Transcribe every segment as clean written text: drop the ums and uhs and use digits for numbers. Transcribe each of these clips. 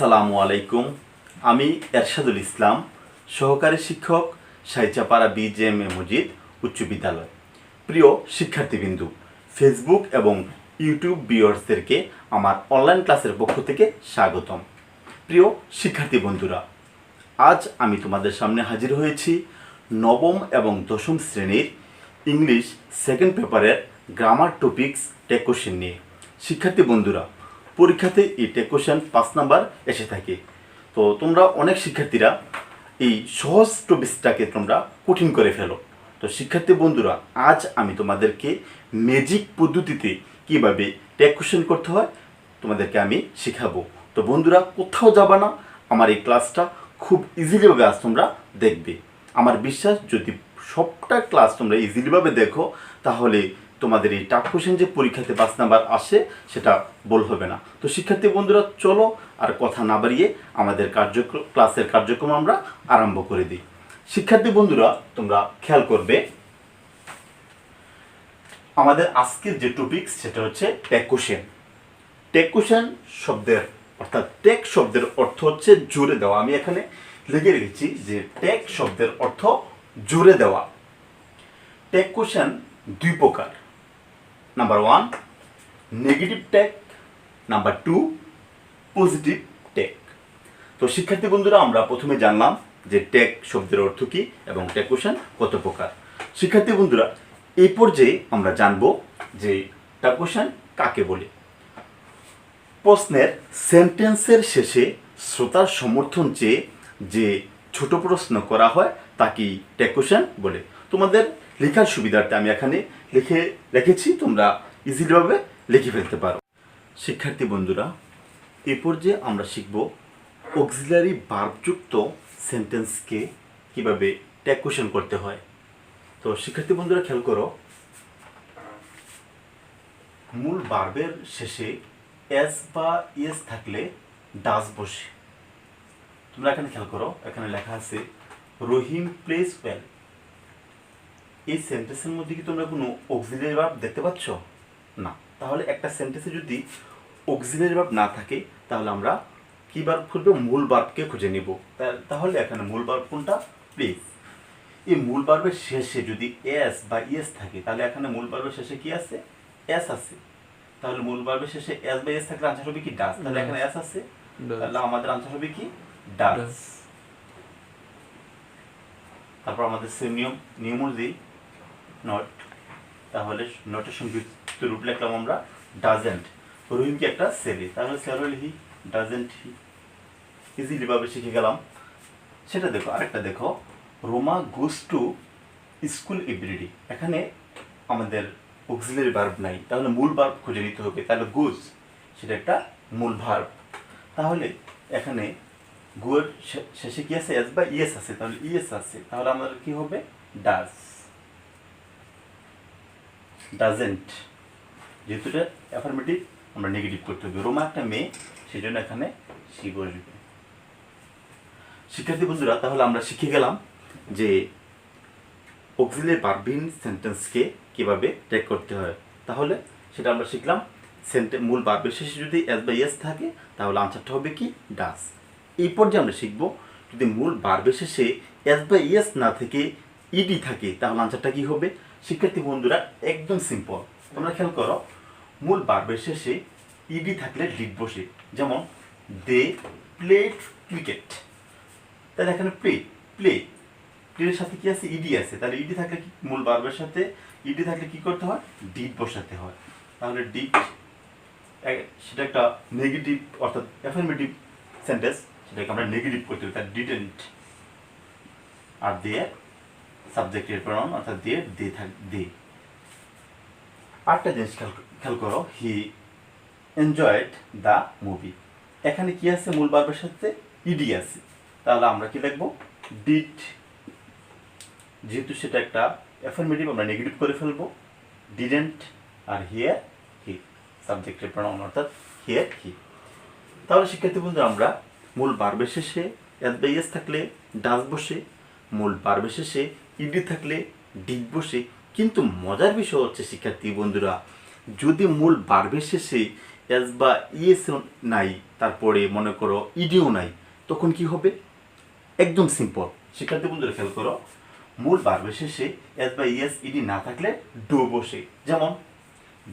আসসালামু আলাইকুম। আমি এরশাদুল ইসলাম, সহকারী শিক্ষক, সাইচাপাড়া বিজেএমএ মজিদ উচ্চ বিদ্যালয়। প্রিয় শিক্ষার্থীবৃন্দু, ফেসবুক এবং ইউটিউব ভিউয়ার্সদেরকে আমার অনলাইন ক্লাসের পক্ষ থেকে স্বাগতম। প্রিয় শিক্ষার্থী বন্ধুরা, আজ আমি তোমাদের সামনে হাজির হয়েছি নবম এবং দশম শ্রেণীর ইংলিশ সেকেন্ড পেপারের গ্রামার টপিকস টেক কোশ্চেন নিয়ে। শিক্ষার্থী বন্ধুরা, পরীক্ষাতে এই টেক কোশ্চেন 5 নাম্বার এসে থাকে। তো তোমরা অনেক শিক্ষার্থীরা এই সহজ টপিকসটাকে তোমরা কঠিন করে ফেলো। তো শিক্ষার্থী বন্ধুরা, আজ আমি তোমাদেরকে ম্যাজিক পদ্ধতিতে কিভাবে টেক কোশ্চেন করতে হয় তোমাদেরকে আমি শেখাবো। তো বন্ধুরা, কোথাও যাবা না, আমার এই ক্লাসটা খুব ইজিলিভাবে আজ তোমরা দেখবে। আমার বিশ্বাস, যদি সবটা ক্লাস তোমরা ইজিলিভাবে দেখো তাহলে তোমাদের এই টাফ কোশ্চেন যে পরীক্ষাতে 5 নাম্বার আসে সেটা ভুল হবে না। তো শিক্ষার্থী বন্ধুরা, চলো আর কথা না বাড়িয়ে আমাদের ক্লাসের কার্যক্রম আমরা আরম্ভ করে দিই। শিক্ষার্থী বন্ধুরা, তোমরা খেয়াল করবে, আমাদের আজকের যে টপিকস সেটা হচ্ছে টেক কোশ্চেন। টেক কোশ্চেন শব্দের অর্থাৎ টেক শব্দের অর্থ হচ্ছে জুড়ে দেওয়া। আমি এখানে লিখে রেখেছি যে টেক শব্দের অর্থ জুড়ে দেওয়া। টেক কোশ্চেন দুই প্রকার। Number 1 negative tag, number 2 positive tag. তো শিক্ষার্থী বন্ধুরা, আমরা প্রথমে জানলাম যে টেক শব্দের অর্থ কী এবং টেক কোশ্চেন কত প্রকার। শিক্ষার্থী বন্ধুরা, এই পর্যায়ে আমরা জানব যে টেক কোশ্চেন কাকে বলে। প্রশ্নের সেন্টেন্সের শেষে শ্রোতার সমর্থন চেয়ে যে ছোট প্রশ্ন করা হয় তাকেই টেক কোশ্চেন বলে। তোমাদের লেখার সুবিধার্থে আমি এখানে লিখে রেখেছি, তোমরা ইজিলিভাবে লিখে ফেলতে পারো। শিক্ষার্থী বন্ধুরা, এ পর্যায়ে আমরা শিখব অক্সিলারি ভার্বযুক্ত সেন্টেন্সকে কিভাবে টেক কোশ্চেন করতে হয়। তো শিক্ষার্থী বন্ধুরা, খেয়াল করো, মূল ভার্বের শেষে এস বা ইয়েস থাকলে ডাস বসে। তোমরা এখানে খেয়াল করো, এখানে লেখা আছে রহিম প্লেস ওয়েল। এই সেন্টেন্সের মধ্যে কি তোমরা কোনো অক্সিলারি ভার্ব দেখতে পাচ্ছ? না। তাহলে একটা সেন্টেন্সে যদি অক্সিলারি ভার্ব না থাকে তাহলে আমরা কি ভার্ব খুঁজবো? মূল ভার্বকে খুঁজে নিব। তাহলে এখানে মূল ভার্ব কোনটা? প্লেস। এই মূল ভার্বের শেষে যদি এস বা ইয়েস থাকে তাহলে এখানে মূল ভার্বের শেষে কি আছে? এস আছে। তাহলে মূল ভার্বের শেষে এস বা এস থাকলে আনসার হবে কি? ডাস। তাহলে এখানে এস আছে, তাহলে আমাদের আনসার হবে কি? ডাস। তারপর আমাদের সেম নিয়ম অনুযায়ী নট, তাহলে নটের সংযুক্ত রূপ লিখলাম আমরা ডাজেন্ট। রহিম কি একটা ছেলে, তাহলে ছেলে লিখি ডাজেন্ট হি। ইজিলি ভাবে শিখে গেলাম। সেটা দেখো, আরেকটা দেখো, Roma goes to school everyday. এখানে আমাদের অক্সিলারি ভার্ব নাই, তাহলে মূল ভার্ব খুঁজে নিতে হবে। তাহলে গোস, সেটা একটা মূল ভার্ব। তাহলে এখানে গোর শেষে কি আছে? এস বা ইয়েস আছে, তাহলে ইয়েস আছে, তাহলে আমাদের কি হবে? ডাজ। ডাজেন্ট, যেহেতু এটা অ্যাফার্মেটিভ, আমরা নেগেটিভ করতে হবে। রোমা একটা মেয়ে, সেই জন্য এখানে সি বসবে। শিক্ষার্থী বন্ধুরা, তাহলে আমরা শিখে গেলাম যে অক্সিলারি ভার্বহীন সেন্টেন্সকে কিভাবে টেক করতে হয়। তাহলে সেটা আমরা শিখলাম। মূল ভার্বের শেষে যদি এস বা ইয়েস থাকে তাহলে আনসারটা হবে কি? ডাস। এই পর্যায়ে আমরা শিখব, যদি মূল ভার্বের শেষে এস বা ইয়েস না থেকে ইডি থাকে তাহলে আনসারটা কি হবে? শিক্ষার্থী বন্ধুরা, একদম সিম্পল। তোমরা খেয়াল করো, মূল ভার্বের শেষে ইডি থাকলে ডিড বসে। যেমন দে প্লেড ক্রিকেট, তাহলে এখানে প্লের সাথে কি আছে? ইডি আছে। তাহলে ইডি থাকলে কি? মূল ভার্বের সাথে ইডি থাকলে কি করতে হয়? ডিড বসাতে হয়। তাহলে ডিড, সেটা একটা নেগেটিভ অর্থাৎ অ্যাফার্মেটিভ সেন্টেন্স, সেটাকে আমরা নেগেটিভ করতে হবে। তার ডিডেন্ট। আর দিয়ে সাবজেক্টের প্রনাউন অর্থাৎ দে দে। আরেকটা জিনিস খেয়াল করো, হি এনজয়েড দ্য মুভি। এখানে কি আছে? মূল ভার্বের সাথে ইডি আছে, তাহলে আমরা কি লিখবো? ডিড। যেহেতু সেটা একটা অ্যাফার্মেটিভ, আমরা নেগেটিভ করে ফেলবো। ডিডেন্ট আর হিয়ার হি, সাবজেক্টের প্রনাউন অর্থাৎ হিয়ার হি। তাহলে শিক্ষার্থী বন্ধু, আমরা মূল ভার্বের শেষে এস বা ইয়েস থাকলে ডাস বসে, মূল ভার্বের শেষে ইডি থাকলে ডিড বসে। কিন্তু মজার বিষয় হচ্ছে শিক্ষার্থী বন্ধুরা, যদি মূল ভার্বের শেষে এস বা ইএস নাই, তারপরে মনে করো ইডিও নাই, তখন কি হবে? একদম সিম্পল। শিক্ষার্থী বন্ধুরা খেয়াল করো, মূল ভার্বের শেষে এস বা ইএস ইডি না থাকলে ডু বসে। যেমন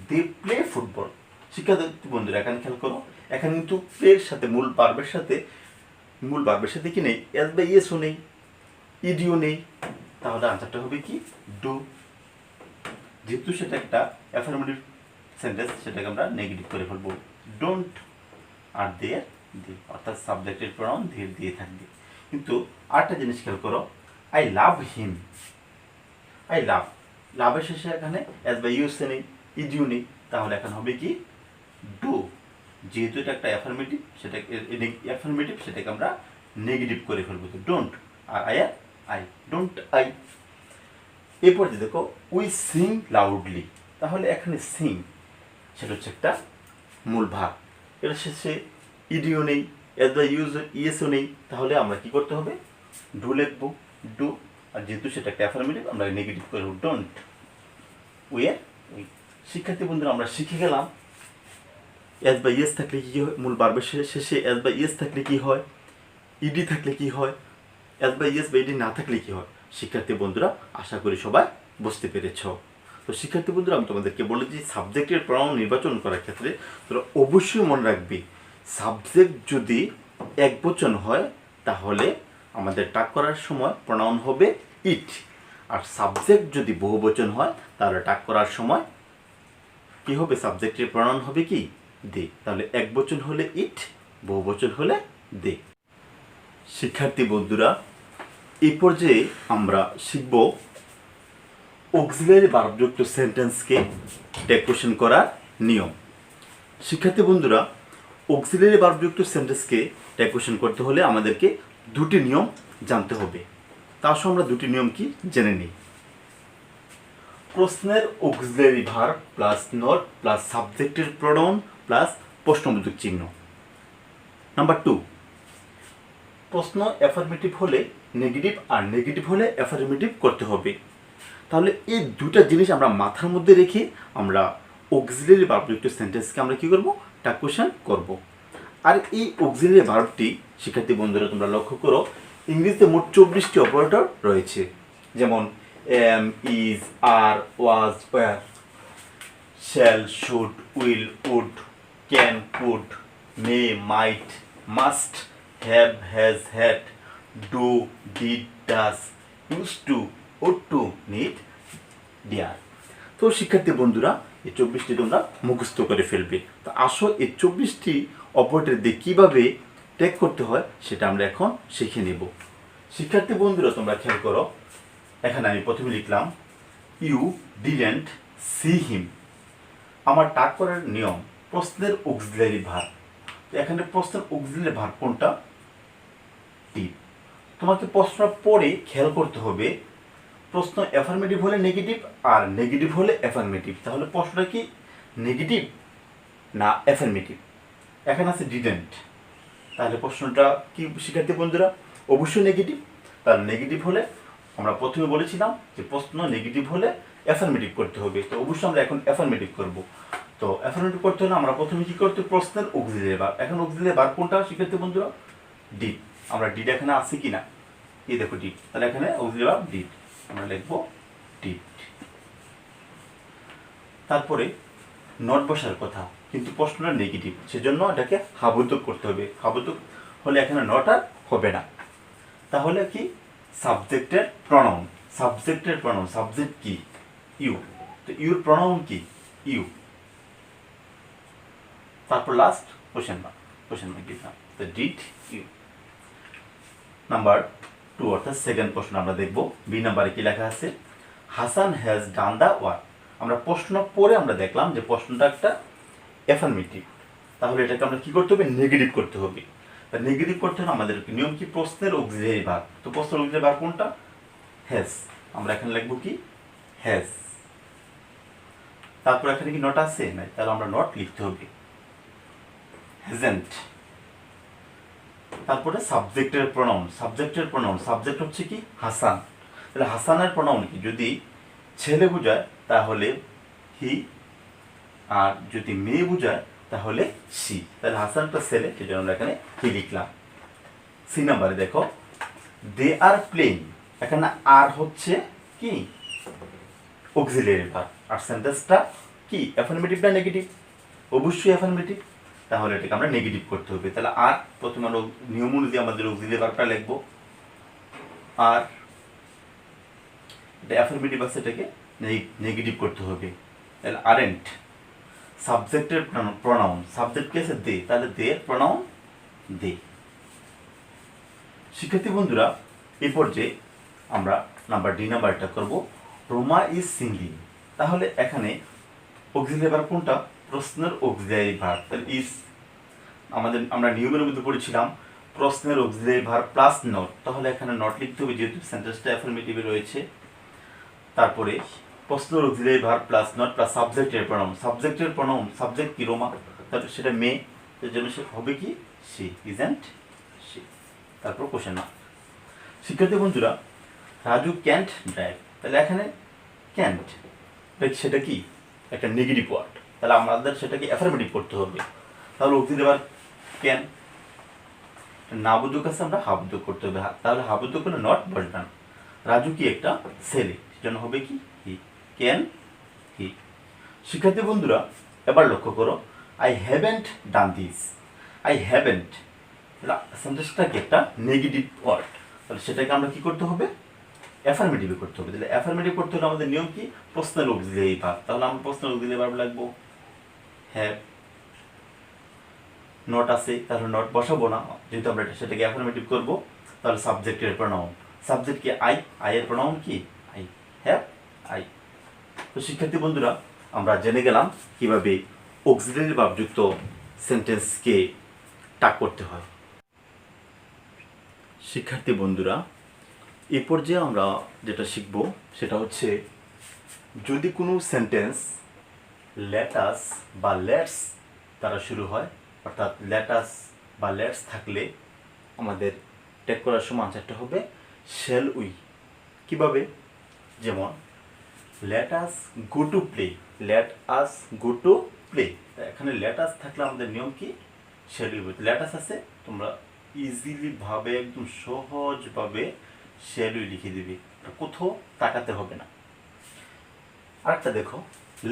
দে প্লে ফুটবল। শিক্ষার্থী বন্ধুরা এখানে খেয়াল করো, এখানে কিন্তু প্লের সাথে মূল ভার্বের সাথে কি নেই? এস বা ইএসও নেই, ইডিও নেই, তাহলে আনসারটা হবে কি? ডু। যেহেতু সেটা একটা অ্যাফার্মেটিভ সেন্টেন্স, সেটাকে আমরা নেগেটিভ করে ফেলবো। ডোন্ট আর দেয়ার দি, অর্থাৎ সাবজেক্টের প্রনাউন ধীর দিয়ে থাকবে। কিন্তু আরেকটা জিনিস খেয়াল করো, I love him. I love, লাভের শেষে এখানে এস বা ইউএস নেই, ইডিও নেই, তাহলে এখন হবে কি? ডু। যেহেতু এটা একটা অ্যাফার্মেটিভ, সেটাকে আমরা নেগেটিভ করে ফেলবো। তো don't are I don't I. এরপর যে দেখো, উই সিং লাউডলি, তাহলে এখানে সিং সেটা হচ্ছে একটা মূল ভাব, এর শেষে ইডিও নেই, এস বা ইএসও নেই, তাহলে আমরা কি করতে হবে? ডু লিখবো, ডু। আর যেহেতু সেটা একটা অ্যাফার্মেটিভ, আমরা নেগেটিভ করবো, ডোন্ট। শিক্ষার্থী বন্ধুরা আমরা শিখে গেলাম এস বা ইএস থাকলে কি হয়, মূল ভার্বের শেষে এস বা ইএস থাকলে কি হয়, ইডি থাকলে কি হয়, এস বা ইএস বা ইডি না থাকলে কি হয়। শিক্ষার্থী বন্ধুরা আশা করি সবাই বুঝতে পেরেছ। তো শিক্ষার্থী বন্ধুরা আমি তোমাদেরকে বলেছি, সাবজেক্টের প্রনাউন নির্বাচন করার ক্ষেত্রে তোরা অবশ্যই মনে রাখবি, সাবজেক্ট যদি একবচন হয় তাহলে আমাদের টাক করার সময় প্রনাউন হবে ইট, আর সাবজেক্ট যদি বহুবচন হয় তাহলে টাক করার সময় কি হবে? সাবজেক্টের প্রনাউন হবে কি? দে। তাহলে একবচন হলে ইট, বহুবচন হলে দে। শিক্ষার্থী বন্ধুরা এই পর্যায়ে আমরা শিখব অক্সিলারি ভার্বযুক্ত সেন্টেন্সকে টেক কোশ্চেন করার নিয়ম। শিক্ষার্থী বন্ধুরা অক্সিলারি ভার্বযুক্ত সেন্টেন্সকে টেক কোশ্চেন করতে হলে আমাদেরকে দুটি নিয়ম জানতে হবে। তার সঙ্গে আমরা দুটি নিয়ম কি জেনে নিই। প্রশ্নের auxiliary verb plus not plus সাবজেক্টের প্রনাউন প্লাস প্রশ্নবোধক চিহ্ন। নাম্বার 2, প্রশ্ন অ্যাফার্মেটিভ হলে নেগেটিভ আর নেগেটিভ হলে অ্যাফার্মেটিভ করতে হবে। তাহলে এই দুটা জিনিস আমরা মাথার মধ্যে রেখে আমরা অক্সিলারি ভার্বযুক্ত সেন্টেন্সকে আমরা কী করবো? টাক কোশ্চেন করবো। আর এই অক্সিলারি ভার্বটি শিক্ষার্থী বন্ধুরা তোমরা লক্ষ্য করো, ইংরেজিতে মোট 24টি অপারেটর রয়েছে। যেমন am, is, are, was, were, shall, should, will, would, can, could, may, might, must, have, has, had, do, did, does, used to, ought to, need, dare. তো শিক্ষার্থী বন্ধুরা এই 24টি তোমরা মুখস্থ করে ফেলবে। তো আসো এই 24টি অপারেটর দিয়ে কীভাবে টেক করতে হয় সেটা আমরা এখন শিখে নেব। শিক্ষার্থী বন্ধুরা তোমরা খেয়াল করো, এখানে আমি প্রথমে লিখলাম ইউ ডিডেন্ট সি হিম। আমার টাক করার নিয়ম প্রশ্নের অক্সিলারি ভার্ব। এখানে প্রশ্নের অক্সিলারি ভার্ব কোনটা? ডিড। তোমাকে প্রশ্ন পড়ে খেয়াল করতে হবে, প্রশ্ন অ্যাফার্মেটিভ হলে নেগেটিভ আর নেগেটিভ হলে অ্যাফার্মেটিভ। তাহলে প্রশ্নটা কি নেগেটিভ না অ্যাফার্মেটিভ? এখানে আছে ডিডেন্ট, তাহলে প্রশ্নটা কি শিক্ষার্থী বন্ধুরা? অবশ্যই নেগেটিভ। তার নেগেটিভ হলে আমরা প্রথমে বলেছিলাম যে প্রশ্ন নেগেটিভ হলে অ্যাফার্মেটিভ করতে হবে, তো অবশ্যই আমরা এখন অ্যাফার্মেটিভ করব। তো অ্যাফার্মেটিভ করতে হলে আমরা প্রথমে কি করতে? প্রশ্নের অক্সিলারি ভার্ব। এখন অক্সিলারি ভার্ব কোনটা শিক্ষার্থী বন্ধুরা? ডিড। আমরা ডিড এখানে আছে কি না? এই দেখো ডিড, তাহলে এখানে অক্সিলারি ভার্ব ডিড, আমরা লিখব ডিড। তারপরে নট বসার কথা, কিন্তু প্রশ্নটা নেগেটিভ, সেজন্য এটাকে হাবোধক করতে হবে। হাবোধক হলে এখানে নট আর হবে না। তাহলে কি? সাবজেক্টের প্রনাউন। সাবজেক্টের প্রনাউন, সাবজেক্ট কি? ইউ। তো ইউর প্রনাউন কি? ইউ। তারপর লাস্ট কোশ্চেন মার্ক দিলাম, তো ডিড ইউ। নাম্বার 2 অর্থাৎ সেকেন্ড প্রশ্ন আমরা দেখব। বি নাম্বারে কি লেখা আছে? Hasan has done the work. আমরা প্রশ্ন পড়ে আমরা দেখলাম যে প্রশ্নটা একটা অ্যাফার্মেটিভ, তাহলে এটাকে আমরা কি করতে হবে? নেগেটিভ করতে হবে। নেগেটিভ করতে হলে আমাদের নিয়ম কি? প্রশ্নের অক্সিলারি ভার্ব। তো প্রশ্নের অক্সিলারি ভার্ব কোনটা? হ্যাজ। আমরা এখানে লিখব কি? হ্যাজ। তারপর এখানে কি নট আছে? নাই, তাহলে আমরা নট লিখতে হবে, হ্যাজেন্ট। তারপরে সাবজেক্টের প্রনাউন। সাবজেক্ট হচ্ছে কি? হাসান। তাহলে হাসানের প্রনাউন কি? যদি ছেলে বোঝায় তাহলে হি, আর যদি মেয়ে বোঝায় তাহলে সি, তাহলে হাসান একটা ছেলে, সেজন্য আমরা এখানে কি লিখলাম। সি নাম্বারে দেখো দে আর প্লেইং, এখানে আর হচ্ছে কি অক্সিলিয়ারি ভার্ব, আর সেন্টেন্সটা কি অ্যাফার্মেটিভ না নেগেটিভ? অবশ্যই অ্যাফার্মেটিভ, তাহলে এটাকে আমরা নেগেটিভ করতে হবে। তাহলে আর প্রথমে আমরা নিয়ম অনুযায়ী আমাদের অক্সিলিয়ারি ভার্বটা লিখবো, আর এটা অ্যাফার্মেটিভ আছে, এটাকে নেগেটিভ করতে হবে। তাহলে আরেন্ট সাবজেক্টের প্রনাউন, সাবজেক্ট কি আছে দে, তাহলে দে এর প্রনাউন দে। শিক্ষার্থী বন্ধুরা, এই পর্যায়ে আমরা ডি নাম্বারটা করব, রোমা ইজ সিঙ্গিং। তাহলে এখানে অক্সিলিয়ারি ভার্ব কোনটা? প্রশ্নের অক্সিলিয়ারি ভার্ব, তাহলে ইজ আমরা নিয়মের মধ্যে পড়েছিলাম প্রশ্নের অক্সিলিয়ারি ভার্ব প্লাস নট, তাহলে এখানে নট লিখতে হবে যেহেতু সেন্টেন্সটা অ্যাফার্মেটিভে রয়েছে। তারপরে প্রশ্নের auxiliary verb plus not plus সাবজেক্টের প্রনাউন, সাবজেক্ট কি রোমা, তারপর সেটা মে, এর জন্য সে হবে কি সি, ইজন্ট সি। তারপর কোশ্চেন মার্ক। শিক্ষার্থী বন্ধুরা, রাজু ক্যান্ট ড্রাইভ, তাহলে এখানে ক্যান্ট সেটা কি একটা নেগেটিভ ওয়ার্ড, তাহলে আমাদের সেটাকে অ্যাফার্মেটিভ করতে হবে। তাহলে অক্সিলিয়ারি ভার্ব ক্যান, না বোধক আছে, আমরা হাবোধক করতে হবে, তাহলে হাবোধক করে নট বসবে না। রাজু কি একটা ছেলে, সেজন্য হবে কি হি, ক্যান হি। শিক্ষার্থী বন্ধুরা, এবার লক্ষ্য করো I haven't done this, I haven't সেন্টেন্সটা কি একটা নেগেটিভ ওয়ার্ড, তাহলে সেটাকে আমরা কি করতে হবে অ্যাফার্মেটিভ করতে হবে। তাহলে অ্যাফার্মেটিভ করতে হলে আমাদের নিয়ম কি প্রশ্নের অক্সিলিয়ারি ভার্ব, তাহলে আমরা প্রশ্নের অক্সিলিয়ারি ভার্ব লাগবো হ্যাভ, নট আছে তাহলে নট বসাবো না, যেহেতু আমরা সেটাকে অ্যাফার্মেটিভ করবো। তাহলে সাবজেক্টের প্রনাউন, সাবজেক্ট কি আই, আই এর প্রনাউন কি আই, হ্যাভ আই। তো শিক্ষার্থী বন্ধুরা, আমরা জেনে গেলাম কিভাবে অক্সিলিয়ারি ভার্বযুক্ত সেন্টেন্সকে টাগ করতে হয়। শিক্ষার্থী বন্ধুরা, এই পর্যায়ে আমরা যেটা শিখব সেটা হচ্ছে যদি কোনো সেন্টেন্স লেটাস বা লেটস দ্বারা শুরু হয়, অর্থাৎ লেটাস বা লেটস থাকলে আমাদের ট্যাগ করার সময় আনসারটা হবে শ্যাল উই। কীভাবে? যেমন let us go to play, let us go to play, এখানে লেট আস থাকলে আমাদের নিয়ম কি শ্যাল উই। লেট আস আছে, তোমরা ইজিলি ভাবে একদম সহজভাবে শ্যাল উই লিখে দিবে, কোথাও তাকাতে হবে না। আরেকটা দেখো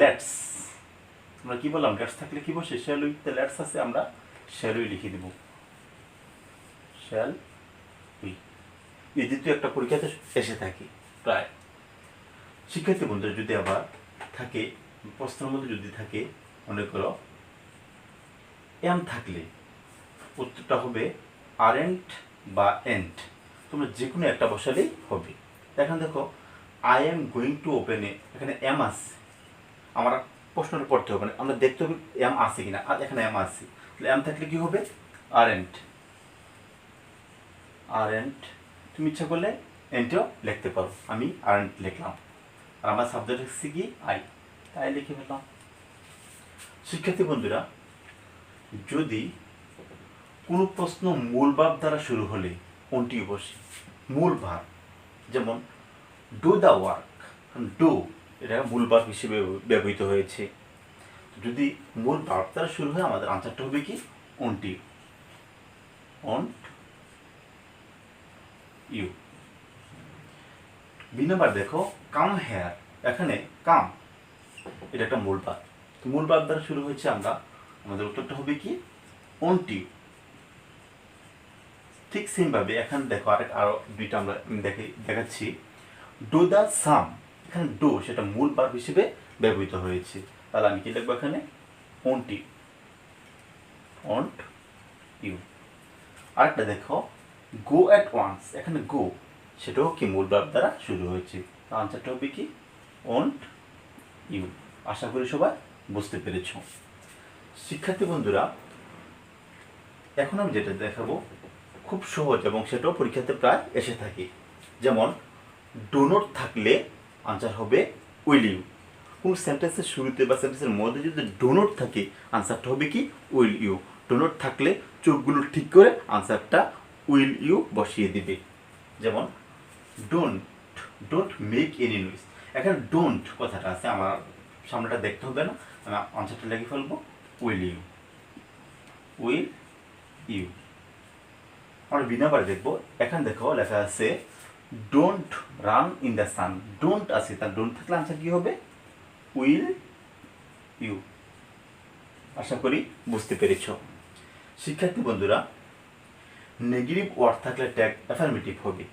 লেটস, আমরা কি বললাম লেটস থাকলে কি বসে শ্যাল উই, লেটস আছে আমরা শ্যাল উই লিখে দিব, শ্যাল উই। এই দ্বিতীয় একটা পরীক্ষাতে এসে থাকে প্রায়। শিক্ষার্থী বন্ধুরা, যদি আবার থাকে প্রশ্নের মধ্যে যদি থাকে মনে করো এম থাকলে উত্তরটা হবে আরেন্ট বা এন্ট, তোমরা যে কোনো একটা বসালেই হবে। এখন দেখো I am going to open a, এখানে এম আছে, আমরা প্রশ্নটা পড়তে হবে না, আমরা দেখতে হবে এম আছে কিনা, আর এখানে এম আছে, তাহলে এম থাকলে কি হবে আরেন্ট, আরেন্ট। তুমি ইচ্ছা করলে এন্টও লিখতে পারো, আমি আরেন্ট লিখলাম, আর আমার সাবজেক্ট হচ্ছে কি আই, তাই লিখে ফেললাম। শিক্ষার্থী বন্ধুরা, যদি কোনো প্রশ্ন মূল ভাব দ্বারা শুরু হলে কোনটি বসে মূল ভাব, যেমন ডু দ্য ওয়ার্ক, ডু এটা মূল ভাব হিসেবে ব্যবহৃত হয়েছে। যদি মূল ভাব দ্বারা শুরু হয় আমাদের আনসারটা হবে কি ওনটি, ওন্ট ইউ। বি নাম্বার দেখো কাম হেয়ার, এখানে কাম এটা একটা মূল ভাব, মূল ভাব দ্বারা শুরু হয়েছে, আমাদের উত্তরটা হবে কি ওন্ট ইউ। ঠিক সেম ভাবে এখানে দেখো আরো দুইটা আমরা দেখাচ্ছি। ডু দ্য সাম, এখানে ডু সেটা মূল ভার্ব হিসেবে ব্যবহৃত হয়েছে, তাহলে আমি কি লিখবো এখানে ওন্ট ইউ, ওন্ট ইউ। আরেকটা দেখো গো অ্যাট ওয়ান্স, এখানে গো সেটাও কি মূল ভার্ব দ্বারা শুরু হয়েছে, আনসারটা হবে কি ওন্ট ইউ। আশা করি সবাই বুঝতে পেরেছ। শিক্ষার্থী বন্ধুরা, এখন আমি যেটা দেখাবো খুব সহজ এবং সেটাও পরীক্ষাতে প্রায় এসে থাকে, যেমন ডু নট থাকলে আনসার হবে উইল ইউ। কোন সেন্টেন্সের শুরুতে বা সেন্টেন্সের মধ্যে যদি ডু নট থাকে আনসারটা হবে কি উইল ইউ। ডু নট থাকলে চোখগুলো ঠিক করে আনসারটা উইল ইউ বসিয়ে দিবে, যেমন don't, don't make any noise, এখানে ডোন্ট কথাটা আছে, আমার সামনেটা দেখতে হবে না, আমি আনসারটা লিখে ফেলবো উইল ইউ। Will you. আমরা বি নাম্বার দেখবো। এখানে দেখো লেখা আছে don't run in the sun. Don't আছে, তার ডোন্ট থাকলে আনসার কি হবে? Will you. আশা করি বুঝতে পেরেছ। শিক্ষার্থী বন্ধুরা, নেগেটিভ ওয়ার্ড থাকলে ট্যাগ অ্যাফার্মেটিভ হবে,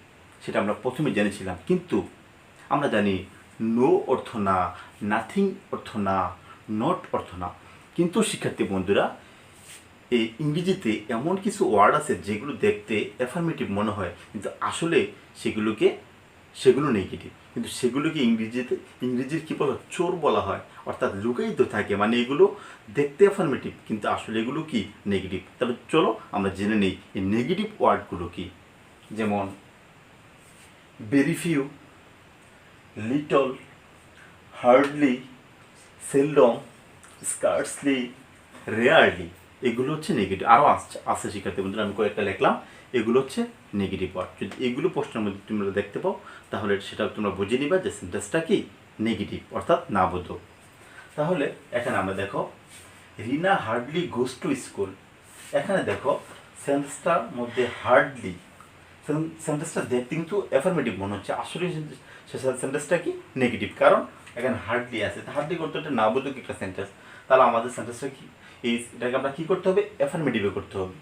সেটা আমরা প্রথমে জেনেছিলাম। কিন্তু আমরা জানি নো অর্থ না, নাথিং অর্থ না, নট অর্থ না। কিন্তু শিক্ষার্থী বন্ধুরা, এই ইংরেজিতে এমন কিছু ওয়ার্ড আছে যেগুলো দেখতে অ্যাফার্মেটিভ মনে হয়, কিন্তু আসলে সেগুলো নেগেটিভ। কিন্তু সেগুলোকে ইংরেজির কী বলা, চোর বলা হয়, অর্থাৎ লুকায়িত থাকে। মানে এগুলো দেখতে অ্যাফার্মেটিভ কিন্তু আসলে এগুলো কি নেগেটিভ। তাহলে চলো আমরা জেনে নিই এই নেগেটিভ ওয়ার্ডগুলো কি। যেমন very few, little, hardly, seldom, scarcely, rarely, এগুলো হচ্ছে নেগেটিভ। আরও আছে শিক্ষার্থী বন্ধুরা, আমি কয়েকটা লিখলাম, এগুলো হচ্ছে নেগেটিভ ওয়ার্ড। যদি এগুলো প্রশ্নের মধ্যে তোমরা দেখতে পাও তাহলে সেটা তোমরা বুঝে নিবা যে সেন্টেন্সটা কি নেগেটিভ, অর্থাৎ না বোধক। তাহলে এখানে আমরা দেখো রিনা হার্ডলি গোজ টু স্কুল। এখানে দেখো সেন্টেন্সটার মধ্যে হার্ডলি, সেন্টেন্সটা দেখতে কিন্তু অ্যাফার্মেটিভ মনে হচ্ছে, আসলে সেন্টেন্সটা কি নেগেটিভ, কারণ এখানে হার্ডলি আছে। হার্ডলি করতে একটা না বোধক একটা সেন্টেন্স, তাহলে আমাদের সেন্টেন্সটা কি, এটাকে আমরা কী করতে হবে, অ্যাফার্মেটিভে করতে হবে।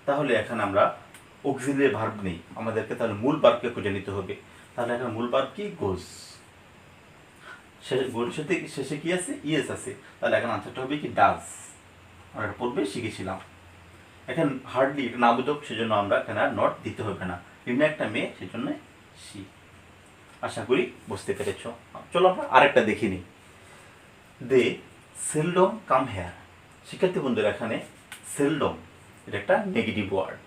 তাহলে এখানে আমরা অক্সিলিয়ারি ভার্ব নেই, আমাদেরকে তাহলে মূল ভার্বকে খুঁজে নিতে হবে। তাহলে এখানে মূল ভার্ব কি, গোজ। শেষে কি আছে, ইয়েস আছে, তাহলে এখানে আনসারটা হবে কি, ডাজ। আমরা এটা পূর্বে শিখেছিলাম। এখন হার্ডলি এটা না বোধক, সেজন্য আমরা এখানে আর নট দিতে হবে না। রিনা একটা মেয়ে, সেজন্য সি। আশা করি বুঝতে পেরেছ। চলো আমরা আরেকটা দেখে নিই। দে সেলডম কাম হেয়ার। শিক্ষার্থী বন্ধুরা, এখানে সেলডম এটা একটা নেগেটিভ ওয়ার্ড,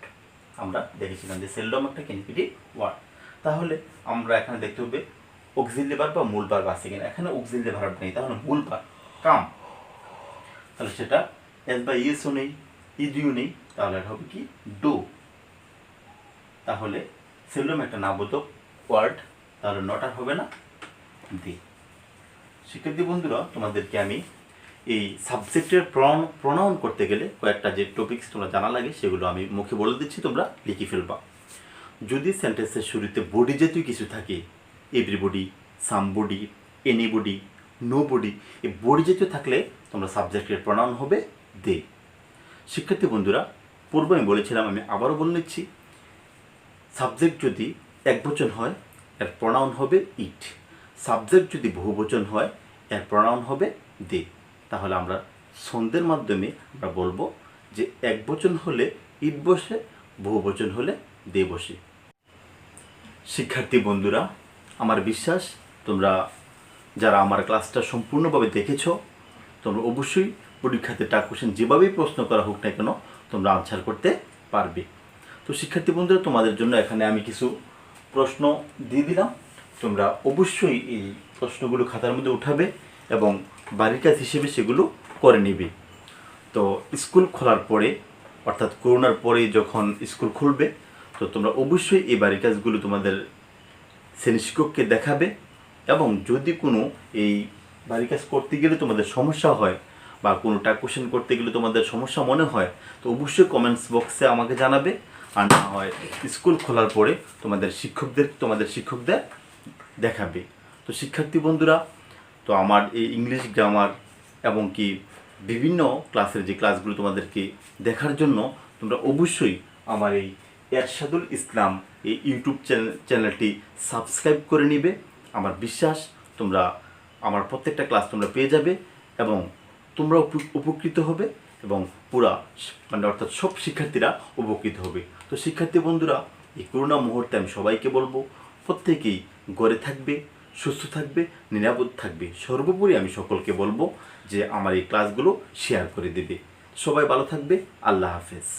আমরা দেখেছিলাম যে সেলডম একটা নেগেটিভ ওয়ার্ড। তাহলে আমরা এখানে দেখতে হবে অক্সিলিয়ারি ভার্ব বা মূল ভার্ব আছে কিনা। এখানে অক্সিলিয়ারি ভার্ব নেই, তাহলে মূল ভার্ব কাম, তাহলে সেটা এস বা ইএসও নেই, ইডিও নেই, তাহলে এটা হবে কি, ডু। তাহলে সেলডম একটা নাবোধক ওয়ার্ড, তাহলে নট আর হবে না, দি। শিক্ষার্থী বন্ধুরা, তোমাদেরকে আমি এই সাবজেক্টের প্রনাউন করতে গেলে কয়েকটা যে টপিকস তোমরা জানা লাগে সেগুলো আমি মুখে বলে দিচ্ছি, তোমরা লিখে ফেলবা। যদি সেন্টেন্সের শুরুতে বডি জাতীয় কিছু থাকে, এভরিবডি, সামবডি, এনিবডি, নোবডি, এই বডি জাতীয় থাকলে তোমরা সাবজেক্টের প্রনাউন হবে দে। শিক্ষার্থী বন্ধুরা, পূর্বে আমি বলেছিলাম, আমি আবারও বলে নিচ্ছি, সাবজেক্ট যদি একবচন হয় এর প্রনাউন হবে ইট, সাবজেক্ট যদি বহুবচন হয় এর প্রনাউন হবে দে। তাহলে আমরা ছন্দের মাধ্যমে আমরা বলবো যে একবচন হলে ইট বসে, বহুবচন হলে দে বসে। শিক্ষার্থী বন্ধুরা, আমার বিশ্বাস তোমরা যারা আমার ক্লাসটা সম্পূর্ণভাবে দেখেছ, তোমরা অবশ্যই পরীক্ষাতে টাক কোশ্চেন যেভাবেই প্রশ্ন করা হোক না কেন তোমরা আনসার করতে পারবে। তো শিক্ষার্থী বন্ধুরা, তোমাদের জন্য এখানে আমি কিছু প্রশ্ন দিয়ে দিলাম, তোমরা অবশ্যই এই প্রশ্নগুলো খাতার মধ্যে উঠাবে এবং বাড়ির কাজ হিসেবে সেগুলো করে নেবে। তো স্কুল খোলার পরে, অর্থাৎ করোনার পরে যখন স্কুল খুলবে, তো তোমরা অবশ্যই এই বাড়ির কাজগুলো তোমাদের শ্রেণী শিক্ষককে দেখাবে। এবং যদি কোনো এই বাড়ির কাজ করতে গেলে তোমাদের সমস্যা হয় বা কোনো টাক কোশ্চেন করতে গেলে তোমাদের সমস্যা মনে হয়, তো অবশ্যই কমেন্টস বক্সে আমাকে জানাবে। আর না হয় স্কুল খোলার পরে তোমাদের শিক্ষকদের দেখাবে। তো শিক্ষার্থী বন্ধুরা, তো আমার এই ইংলিশ গ্রামার এবং কি বিভিন্ন ক্লাসের যে ক্লাসগুলো তোমাদেরকে দেখার জন্য তোমরা অবশ্যই আমার এই এরশাদুল ইসলাম এই ইউটিউব চ্যানেলটি সাবস্ক্রাইব করে নিবে। আমার বিশ্বাস তোমরা আমার প্রত্যেকটা ক্লাস তোমরা পেয়ে যাবে এবং তোমরা উপকৃত হবে এবং অর্থাৎ সব শিক্ষার্থীরা উপকৃত হবে। তো শিক্ষার্থী বন্ধুরা, এই করোনা মুহূর্তে আমি সবাইকে বলবো, প্রত্যেকেই ঘরে থাকবে, সুস্থ থাকবে, নিরাপদ থাকবে। সর্বোপরি আমি সকলকে বলবো যে আমার এই ক্লাসগুলো শেয়ার করে দেবে। সবাই ভালো থাকবে। আল্লাহ হাফেজ।